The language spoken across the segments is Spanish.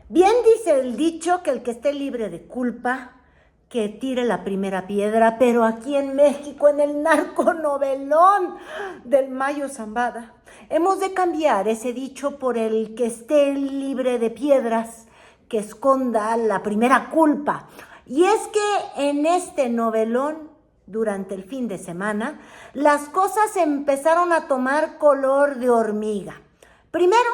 Bien dice el dicho que el que esté libre de culpa, que tire la primera piedra, pero aquí en México, en el narconovelón del Mayo Zambada, hemos de cambiar ese dicho por el que esté libre de piedras, que esconda la primera culpa. Y es que en este novelón, durante el fin de semana, las cosas empezaron a tomar color de hormiga. Primero,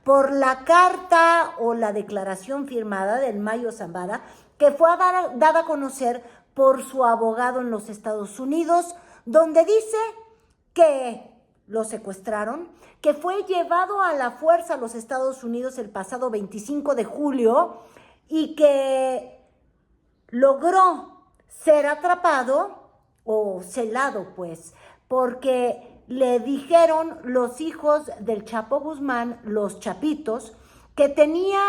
por la carta o la declaración firmada del Mayo Zambada, que fue dada a conocer por su abogado en los Estados Unidos, donde dice que lo secuestraron, que fue llevado a la fuerza a los Estados Unidos el pasado 25 de julio y que logró ser atrapado o celado, pues, porque le dijeron los hijos del Chapo Guzmán, los Chapitos, que tenía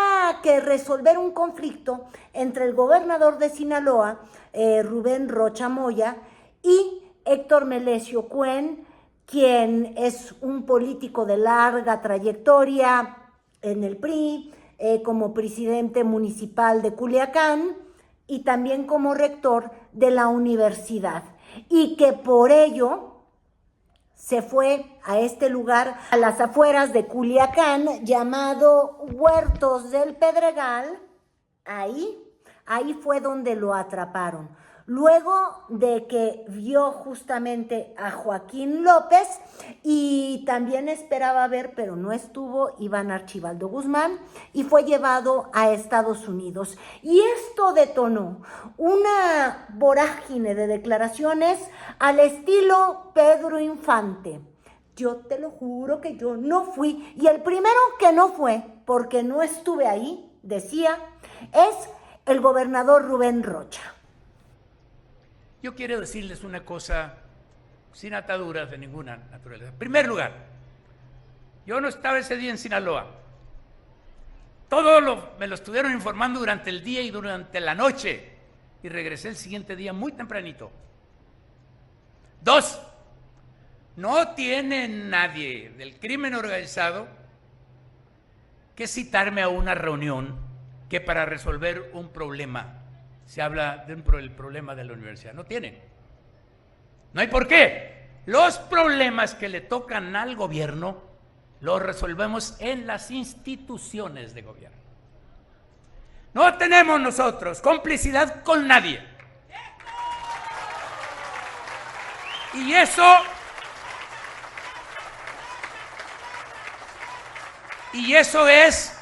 que resolver un conflicto entre el gobernador de Sinaloa, Rubén Rocha Moya, y Héctor Melesio Cuen, quien es un político de larga trayectoria en el PRI, como presidente municipal de Culiacán y también como rector de la universidad. Y que por ello se fue a este lugar, a las afueras de Culiacán, llamado Huertos del Pedregal. Ahí fue donde lo atraparon. Luego de que vio justamente a Joaquín López y también esperaba ver, pero no estuvo, Iván Archibaldo Guzmán, y fue llevado a Estados Unidos. Y esto detonó una vorágine de declaraciones al estilo Pedro Infante. Yo te lo juro que yo no fui. Y el primero que no fue, porque no estuve ahí, decía, es el gobernador Rubén Rocha. Yo quiero decirles una cosa sin ataduras de ninguna naturaleza. En primer lugar, yo no estaba ese día en Sinaloa. Me lo estuvieron informando durante el día y durante la noche. Y regresé el siguiente día muy tempranito. 2, no tiene nadie del crimen organizado que citarme a una reunión que para resolver un problema se habla del problema de la universidad. No tienen. No hay por qué. Los problemas que le tocan al gobierno los resolvemos en las instituciones de gobierno. No tenemos nosotros complicidad con nadie. Y eso es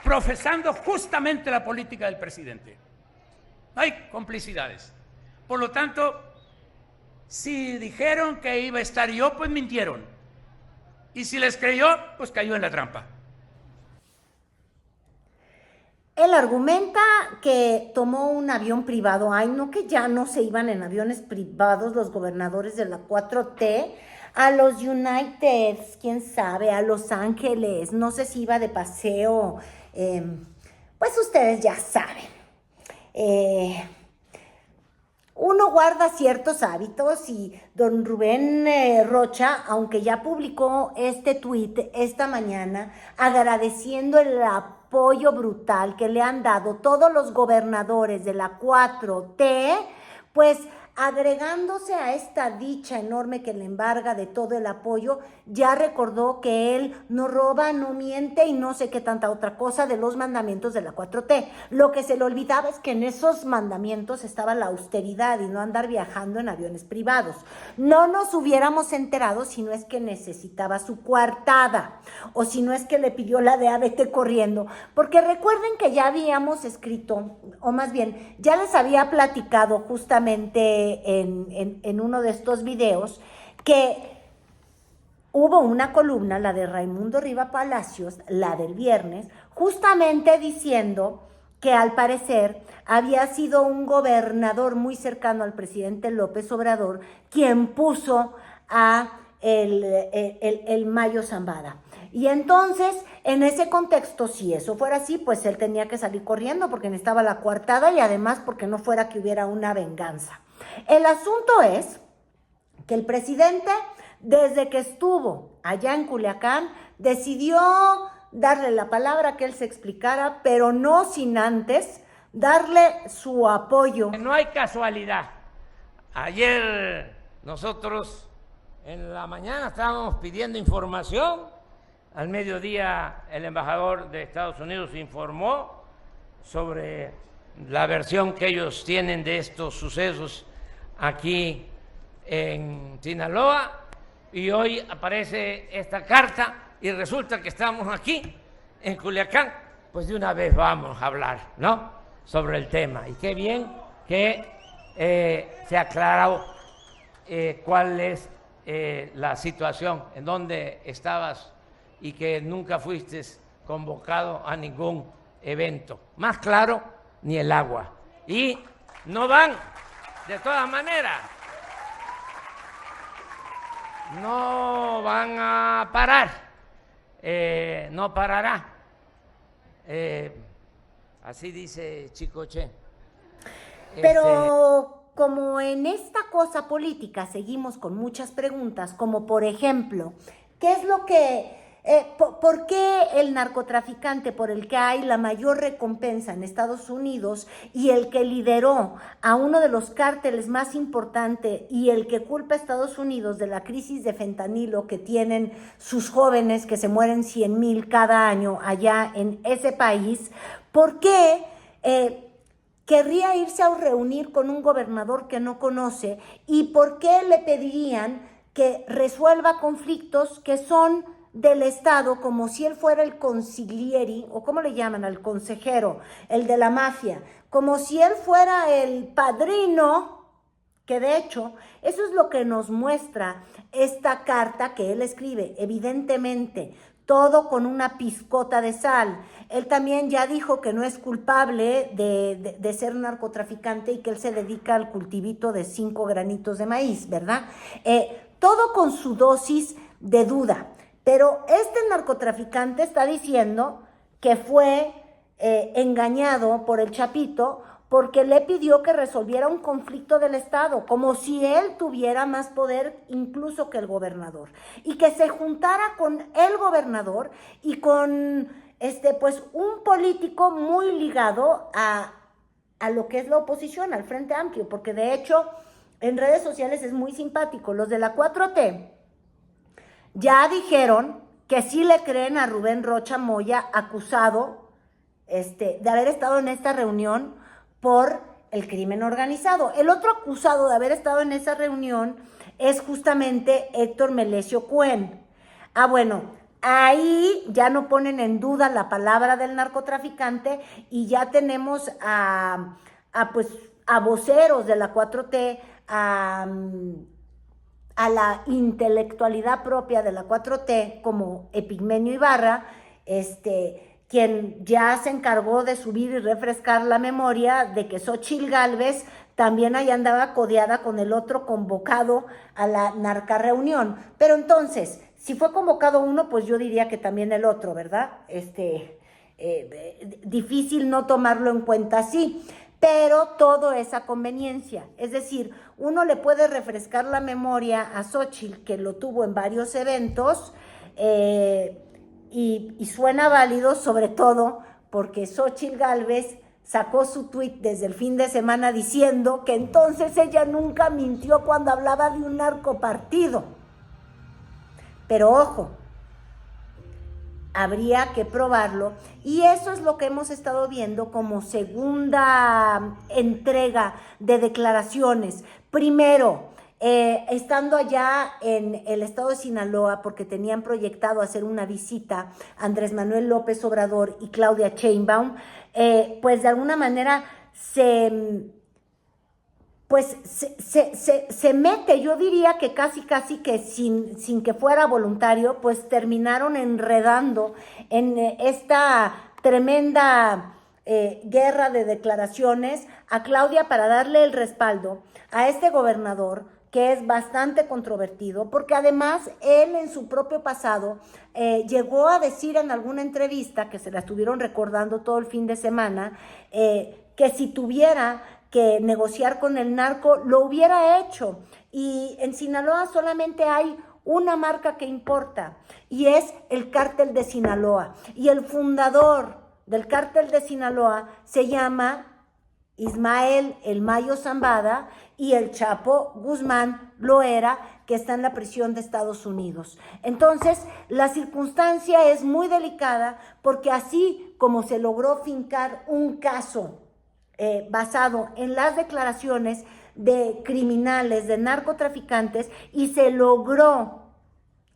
profesando justamente la política del presidente. No hay complicidades. Por lo tanto, si dijeron que iba a estar yo, pues mintieron. Y si les creyó, pues cayó en la trampa. Él argumenta que tomó un avión privado. Ay, no, que ya no se iban en aviones privados los gobernadores de la 4T a los Uniteds, quién sabe, a Los Ángeles, no sé si iba de paseo, pues ustedes ya saben. Uno guarda ciertos hábitos y don Rubén Rocha, aunque ya publicó este tuit esta mañana agradeciendo el apoyo brutal que le han dado todos los gobernadores de la 4T, pues agregándose a esta dicha enorme que le embarga de todo el apoyo, ya recordó que él no roba, no miente y no sé qué tanta otra cosa de los mandamientos de la 4T. Lo que se le olvidaba es que en esos mandamientos estaba la austeridad y no andar viajando en aviones privados. No nos hubiéramos enterado si no es que necesitaba su coartada o si no es que le pidió la de vete corriendo, porque recuerden que ya habíamos escrito, o más bien, ya les había platicado justamente en uno de estos videos que hubo una columna, la de Raimundo Riva Palacios, la del viernes, justamente diciendo que al parecer había sido un gobernador muy cercano al presidente López Obrador quien puso a el Mayo Zambada. Y entonces, en ese contexto, si eso fuera así, pues él tenía que salir corriendo porque necesitaba la coartada y además porque no fuera que hubiera una venganza. El asunto es que el presidente, desde que estuvo allá en Culiacán, decidió darle la palabra, que él se explicara, pero no sin antes darle su apoyo. No hay casualidad. Ayer nosotros en la mañana estábamos pidiendo información, al mediodía el embajador de Estados Unidos informó sobre la versión que ellos tienen de estos sucesos aquí en Sinaloa, y hoy aparece esta carta y resulta que estamos aquí en Culiacán. Pues de una vez vamos a hablar, ¿no?, sobre el tema. Y qué bien que se ha aclarado cuál es la situación, en dónde estabas y que nunca fuiste convocado a ningún evento. Más claro, ni el agua. Y no van, de todas maneras, no van a parar, no parará. Así dice Chicoche. Pero como en esta cosa política seguimos con muchas preguntas, como por ejemplo, ¿qué es lo que, por qué el narcotraficante por el que hay la mayor recompensa en Estados Unidos y el que lideró a uno de los cárteles más importantes y el que culpa a Estados Unidos de la crisis de fentanilo que tienen sus jóvenes, que se mueren 100,000 cada año allá en ese país, por qué querría irse a reunir con un gobernador que no conoce y por qué le pedirían que resuelva conflictos que son del Estado, como si él fuera el consiglieri, o cómo le llaman al consejero, el de la mafia, como si él fuera el padrino, que de hecho eso es lo que nos muestra esta carta que él escribe, evidentemente, todo con una pizcota de sal. Él también ya dijo que no es culpable de ser narcotraficante y que él se dedica al cultivito de 5 granitos de maíz, ¿verdad? Todo con su dosis de duda. Pero este narcotraficante está diciendo que fue engañado por el Chapito porque le pidió que resolviera un conflicto del Estado, como si él tuviera más poder incluso que el gobernador, y que se juntara con el gobernador y con pues un político muy ligado a lo que es la oposición, al Frente Amplio, porque de hecho en redes sociales es muy simpático. Los de la 4T ya dijeron que sí le creen a Rubén Rocha Moya, acusado de haber estado en esta reunión por el crimen organizado. El otro acusado de haber estado en esa reunión es justamente Héctor Melesio Cuen. Ah, bueno, ahí ya no ponen en duda la palabra del narcotraficante y ya tenemos a voceros de la 4T, a la intelectualidad propia de la 4T, como Epigmenio Ibarra, quien ya se encargó de subir y refrescar la memoria de que Xóchitl Gálvez también ahí andaba codeada con el otro convocado a la narcarreunión. Pero entonces, si fue convocado uno, pues yo diría que también el otro, ¿verdad? Difícil no tomarlo en cuenta así. Pero todo es a conveniencia. Es decir, uno le puede refrescar la memoria a Xóchitl, que lo tuvo en varios eventos, y suena válido, sobre todo porque Xóchitl Gálvez sacó su tuit desde el fin de semana diciendo que entonces ella nunca mintió cuando hablaba de un narcopartido. Pero ojo, habría que probarlo, y eso es lo que hemos estado viendo como segunda entrega de declaraciones. Primero, estando allá en el estado de Sinaloa, porque tenían proyectado hacer una visita Andrés Manuel López Obrador y Claudia Sheinbaum, pues de alguna manera se mete, yo diría que casi que sin que fuera voluntario, pues terminaron enredando en esta tremenda guerra de declaraciones a Claudia para darle el respaldo a este gobernador, que es bastante controvertido, porque además él en su propio pasado llegó a decir en alguna entrevista, que se la estuvieron recordando todo el fin de semana, que si tuviera que negociar con el narco, lo hubiera hecho. Y en Sinaloa solamente hay una marca que importa, y es el Cártel de Sinaloa. Y el fundador del Cártel de Sinaloa se llama Ismael El Mayo Zambada, y el Chapo Guzmán Loera, que está en la prisión de Estados Unidos. Entonces, la circunstancia es muy delicada, porque así como se logró fincar un caso basado en las declaraciones de criminales, de narcotraficantes, y se logró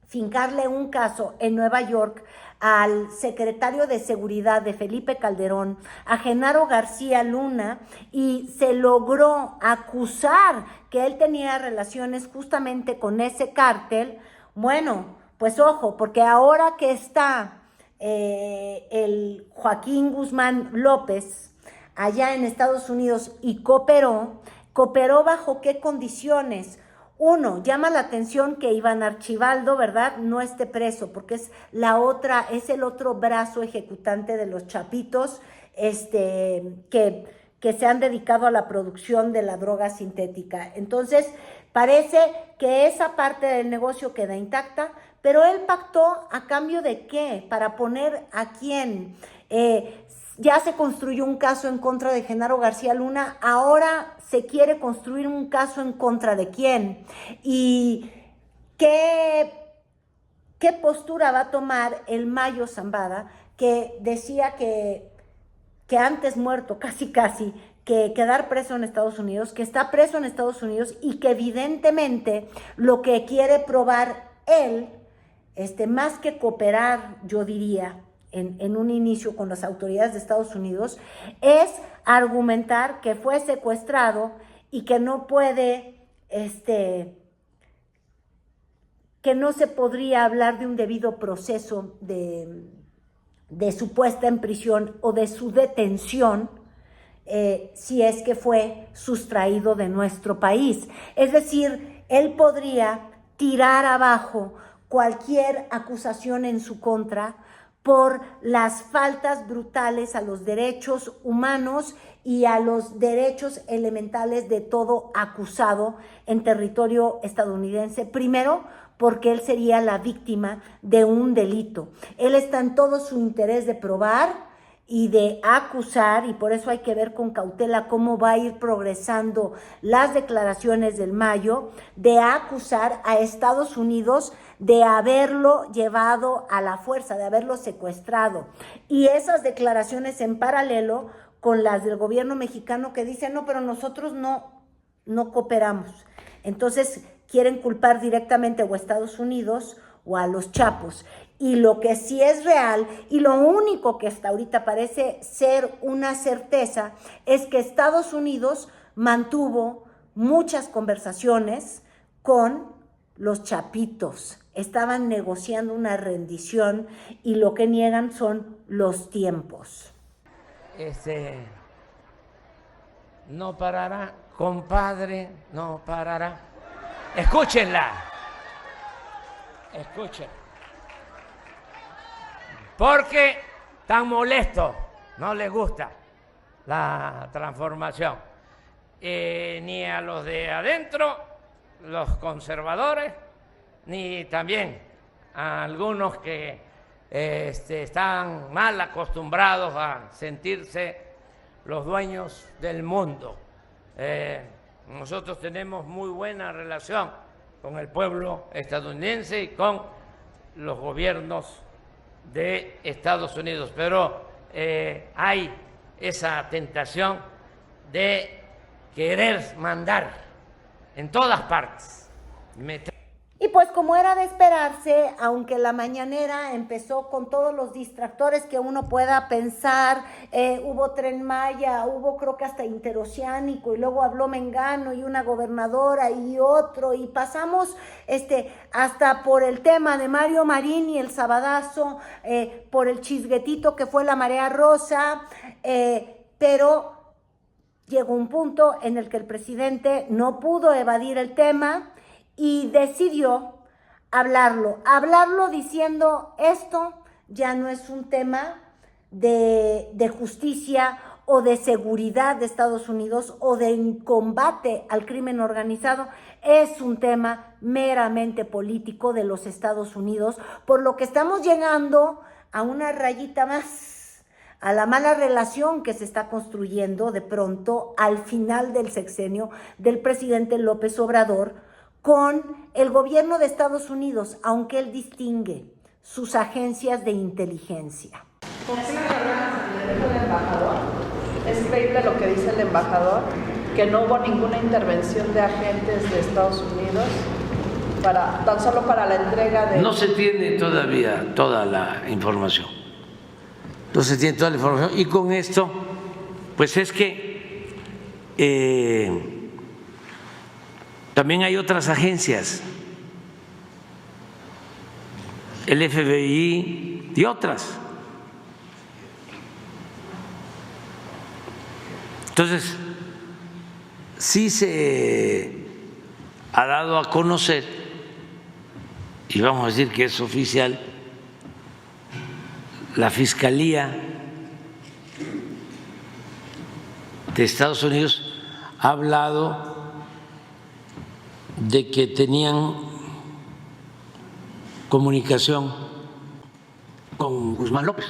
fincarle un caso en Nueva York al secretario de Seguridad de Felipe Calderón, a Genaro García Luna, y se logró acusar que él tenía relaciones justamente con ese cártel. Bueno, pues ojo, porque ahora que está el Joaquín Guzmán López allá en Estados Unidos y cooperó bajo qué condiciones. Uno, llama la atención que Iván Archibaldo, ¿verdad?, no esté preso, porque es el otro brazo ejecutante de los chapitos, que se han dedicado a la producción de la droga sintética. Entonces, parece que esa parte del negocio queda intacta, pero él pactó ¿a cambio de qué? Para poner a quién. Ya se construyó un caso en contra de Genaro García Luna, ahora se quiere construir un caso en contra de quién. ¿Y qué postura va a tomar el Mayo Zambada, que decía que antes muerto, casi, que quedar preso en Estados Unidos, que está preso en Estados Unidos, y que evidentemente lo que quiere probar él, más que cooperar, yo diría, en un inicio con las autoridades de Estados Unidos, es argumentar que fue secuestrado y que no puede, que no se podría hablar de un debido proceso de su puesta en prisión o de su detención, si es que fue sustraído de nuestro país. Es decir, él podría tirar abajo cualquier acusación en su contra por las faltas brutales a los derechos humanos y a los derechos elementales de todo acusado en territorio estadounidense. Primero, porque él sería la víctima de un delito. Él está en todo su interés de probar y de acusar, y por eso hay que ver con cautela cómo va a ir progresando las declaraciones del Mayo, de acusar a Estados Unidos de haberlo llevado a la fuerza, de haberlo secuestrado. Y esas declaraciones en paralelo con las del gobierno mexicano, que dicen, no, pero nosotros no cooperamos. Entonces quieren culpar directamente o a Estados Unidos o a los chapos. Y lo que sí es real, y lo único que hasta ahorita parece ser una certeza, es que Estados Unidos mantuvo muchas conversaciones con los chapitos. Estaban negociando una rendición, y lo que niegan son los tiempos. No parará, compadre, no parará. Escúchenla. Escuchen. Porque tan molesto, no les gusta la transformación. Ni a los de adentro, los conservadores, ni también a algunos que están mal acostumbrados a sentirse los dueños del mundo. Nosotros tenemos muy buena relación con el pueblo estadounidense y con los gobiernos de Estados Unidos, pero hay esa tentación de querer mandar en todas partes. Y pues como era de esperarse, aunque la mañanera empezó con todos los distractores que uno pueda pensar, hubo Tren Maya, hubo creo que hasta interoceánico, y luego habló Mengano y una gobernadora y otro, y pasamos hasta por el tema de Mario Marín y el sabadazo, por el chisguetito que fue la marea rosa, pero llegó un punto en el que el presidente no pudo evadir el tema y decidió hablarlo diciendo, esto ya no es un tema de justicia o de seguridad de Estados Unidos o de combate al crimen organizado, es un tema meramente político de los Estados Unidos, por lo que estamos llegando a una rayita más, a la mala relación que se está construyendo de pronto al final del sexenio del presidente López Obrador con el gobierno de Estados Unidos, aunque él distingue sus agencias de inteligencia. ¿Por qué el embajador? Es creíble lo que dice el embajador, que no hubo ninguna intervención de agentes de Estados Unidos tan solo para la entrega de... No se tiene todavía toda la información. No se tiene toda la información. Y con esto, pues es que también hay otras agencias, el FBI y otras. Entonces, sí se ha dado a conocer, y vamos a decir que es oficial, la Fiscalía de Estados Unidos ha hablado de que tenían comunicación con Guzmán López,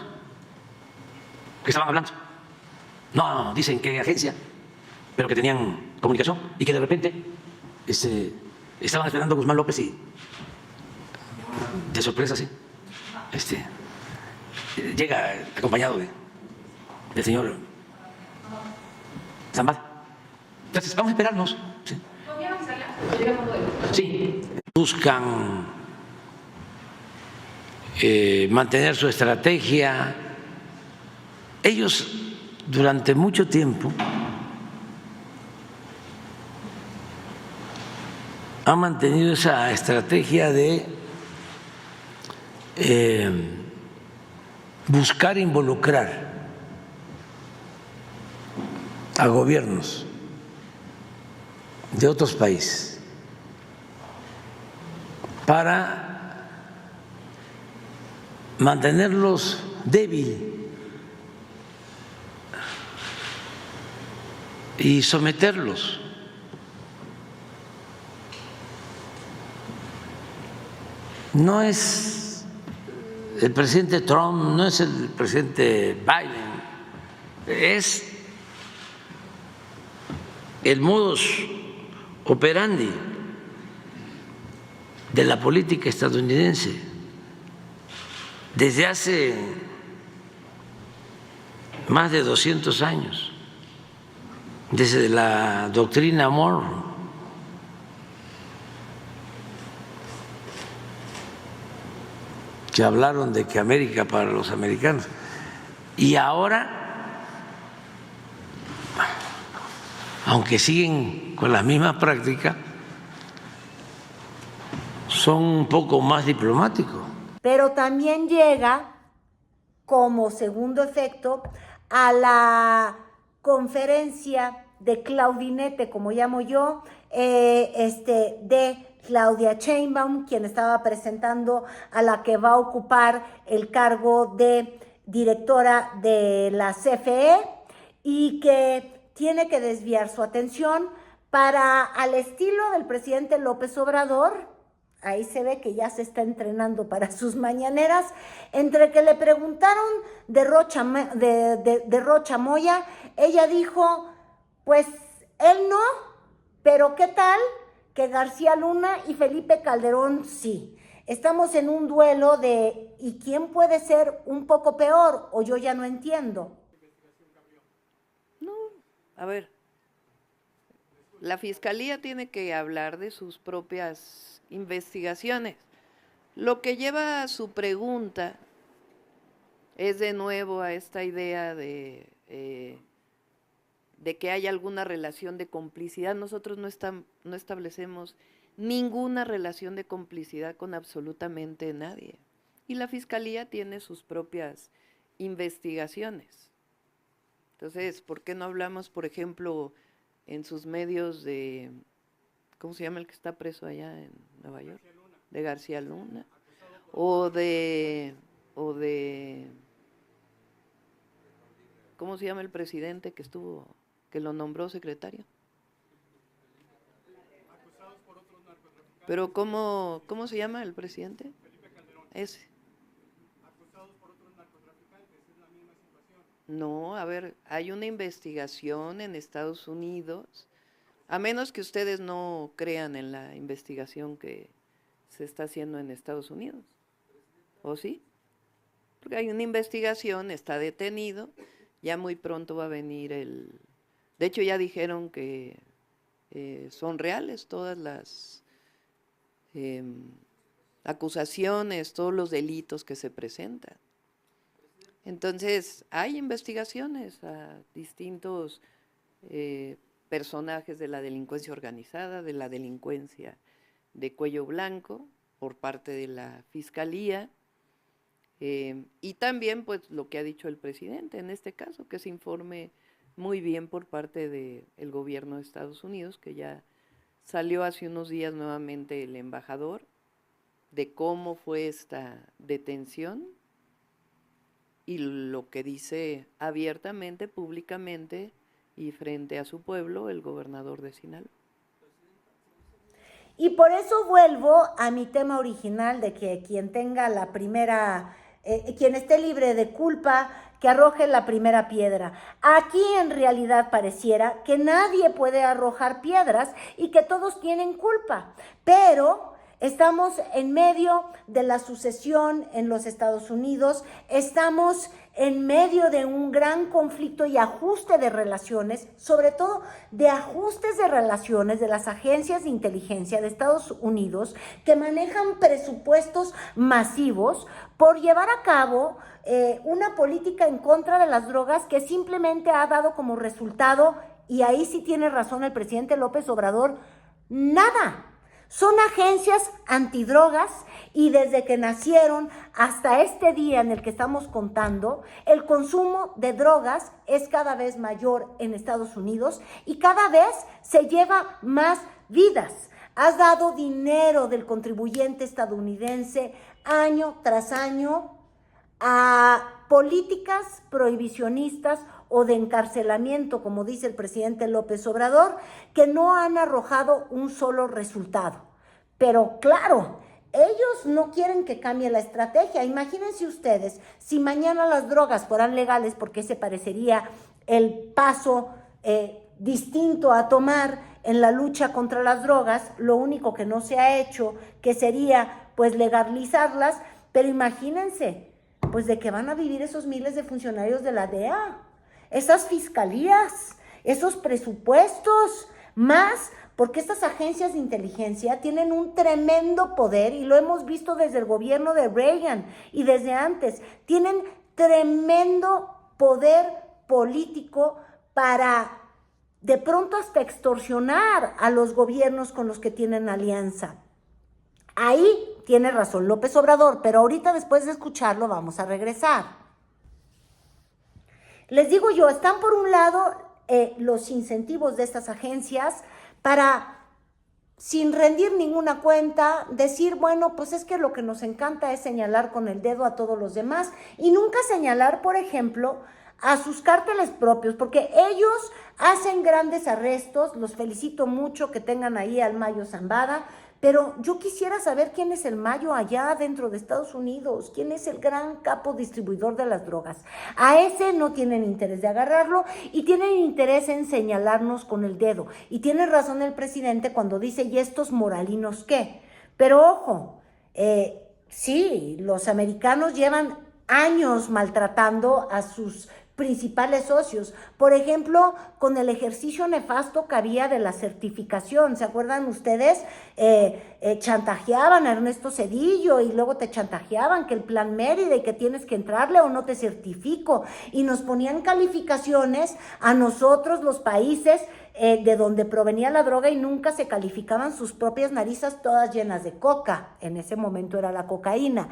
que estaban hablando. No, dicen que agencia, pero que tenían comunicación y que de repente estaban esperando a Guzmán López y de sorpresa, sí, llega acompañado del señor Zambada. Entonces, vamos a esperarnos. Sí. Sí, buscan mantener su estrategia. Ellos durante mucho tiempo han mantenido esa estrategia de buscar involucrar a gobiernos de otros países para mantenerlos débiles y someterlos. No es el presidente Trump, no es el presidente Biden, es el modus operandi de la política estadounidense desde hace más de 200 años, desde la doctrina Monroe. Que hablaron de que América para los americanos. Y ahora, aunque siguen con las mismas prácticas, son un poco más diplomáticos. Pero también llega como segundo efecto a la conferencia de Claudinete, como llamo yo, de Claudia Sheinbaum, quien estaba presentando a la que va a ocupar el cargo de directora de la CFE y que tiene que desviar su atención para, al estilo del presidente López Obrador, ahí se ve que ya se está entrenando para sus mañaneras, entre que le preguntaron de Rocha Moya, ella dijo, pues él no, pero ¿qué tal que García Luna y Felipe Calderón sí? Estamos en un duelo de ¿y quién puede ser un poco peor? O yo ya no entiendo. No, a ver, la Fiscalía tiene que hablar de sus propias investigaciones. Lo que lleva a su pregunta es de nuevo a esta idea de que hay alguna relación de complicidad. Nosotros no establecemos ninguna relación de complicidad con absolutamente nadie. Y la Fiscalía tiene sus propias investigaciones. Entonces, ¿por qué no hablamos, por ejemplo, en sus medios de, ¿cómo se llama el que está preso allá en Nueva York? De García Luna. O de ¿cómo se llama el presidente que lo nombró secretario? Pero ¿cómo se llama el presidente? Ese. No, a ver, hay una investigación en Estados Unidos, a menos que ustedes no crean en la investigación que se está haciendo en Estados Unidos, ¿o sí? Porque hay una investigación, está detenido, ya muy pronto va a venir de hecho ya dijeron que son reales todas las acusaciones, todos los delitos que se presentan. Entonces, hay investigaciones a distintos personajes de la delincuencia organizada, de la delincuencia de cuello blanco, por parte de la Fiscalía, y también, pues, lo que ha dicho el presidente, en este caso, que se informe muy bien por parte del gobierno de Estados Unidos, que ya salió hace unos días nuevamente el embajador, de cómo fue esta detención, y lo que dice abiertamente, públicamente y frente a su pueblo el gobernador de Sinaloa. Y por eso vuelvo a mi tema original de que quien tenga la primera, quien esté libre de culpa, que arroje la primera piedra. Aquí en realidad pareciera que nadie puede arrojar piedras y que todos tienen culpa, pero estamos en medio de la sucesión en los Estados Unidos, estamos en medio de un gran conflicto y ajuste de relaciones, sobre todo de ajustes de relaciones de las agencias de inteligencia de Estados Unidos que manejan presupuestos masivos por llevar a cabo una política en contra de las drogas que simplemente ha dado como resultado, y ahí sí tiene razón el presidente López Obrador, nada. Son agencias antidrogas y desde que nacieron hasta este día en el que estamos contando, el consumo de drogas es cada vez mayor en Estados Unidos y cada vez se lleva más vidas. Has dado dinero del contribuyente estadounidense año tras año a políticas prohibicionistas o de encarcelamiento, como dice el presidente López Obrador, que no han arrojado un solo resultado. Pero claro, ellos no quieren que cambie la estrategia. Imagínense ustedes, si mañana las drogas fueran legales, porque ese parecería el paso distinto a tomar en la lucha contra las drogas, lo único que no se ha hecho, que sería pues legalizarlas, pero imagínense, pues de qué van a vivir esos miles de funcionarios de la DEA, esas fiscalías, esos presupuestos, más porque estas agencias de inteligencia tienen un tremendo poder y lo hemos visto desde el gobierno de Reagan y desde antes, tienen tremendo poder político para de pronto hasta extorsionar a los gobiernos con los que tienen alianza. Ahí tiene razón López Obrador, pero ahorita después de escucharlo vamos a regresar. Les digo yo, están por un lado los incentivos de estas agencias para, sin rendir ninguna cuenta, decir, bueno, pues es que lo que nos encanta es señalar con el dedo a todos los demás y nunca señalar, por ejemplo, a sus cárteles propios, porque ellos hacen grandes arrestos. Los felicito mucho que tengan ahí al Mayo Zambada, pero yo quisiera saber quién es el Mayo allá dentro de Estados Unidos, quién es el gran capo distribuidor de las drogas. A ese no tienen interés de agarrarlo y tienen interés en señalarnos con el dedo. Y tiene razón el presidente cuando dice, ¿y estos moralinos qué? Pero ojo, sí, los americanos llevan años maltratando a sus principales socios, por ejemplo, con el ejercicio nefasto que había de la certificación. ¿Se acuerdan ustedes? Chantajeaban a Ernesto Zedillo y luego te chantajeaban que el plan Mérida y que tienes que entrarle o no te certifico, y nos ponían calificaciones a nosotros, los países de donde provenía la droga, y nunca se calificaban sus propias narices todas llenas de coca. En ese momento era la cocaína.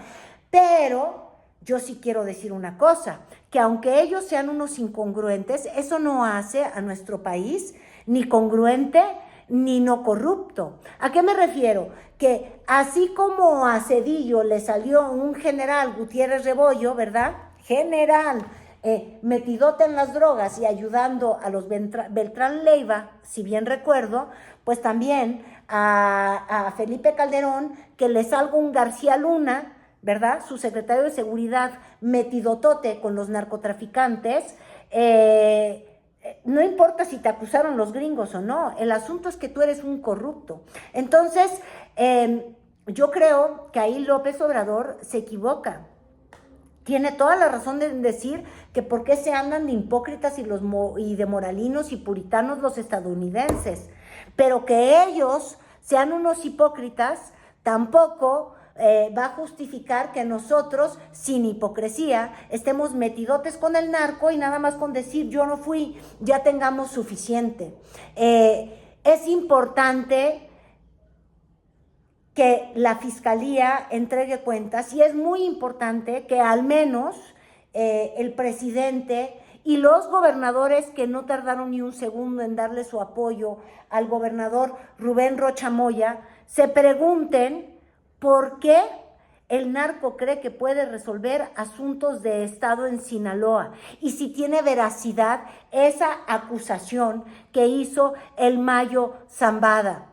Pero yo sí quiero decir una cosa, que aunque ellos sean unos incongruentes, eso no hace a nuestro país ni congruente ni no corrupto. ¿A qué me refiero? Que así como a Zedillo le salió un general Gutiérrez Rebollo, ¿verdad? General, metidote en las drogas y ayudando a los Beltrán Leiva, si bien recuerdo, pues también a Felipe Calderón, que le salga un García Luna, ¿verdad? Su secretario de Seguridad, metidotote con los narcotraficantes. No importa si te acusaron los gringos o no, el asunto es que tú eres un corrupto. Entonces, yo creo que ahí López Obrador se equivoca. Tiene toda la razón de decir que por qué se andan de hipócritas y de moralinos y puritanos los estadounidenses, pero que ellos sean unos hipócritas tampoco va a justificar que nosotros, sin hipocresía, estemos metidotes con el narco y nada más con decir yo no fui, ya tengamos suficiente. Es importante que la Fiscalía entregue cuentas y es muy importante que al menos el presidente y los gobernadores, que no tardaron ni un segundo en darle su apoyo al gobernador Rubén Rocha Moya, se pregunten por qué el narco cree que puede resolver asuntos de Estado en Sinaloa y si tiene veracidad esa acusación que hizo el Mayo Zambada.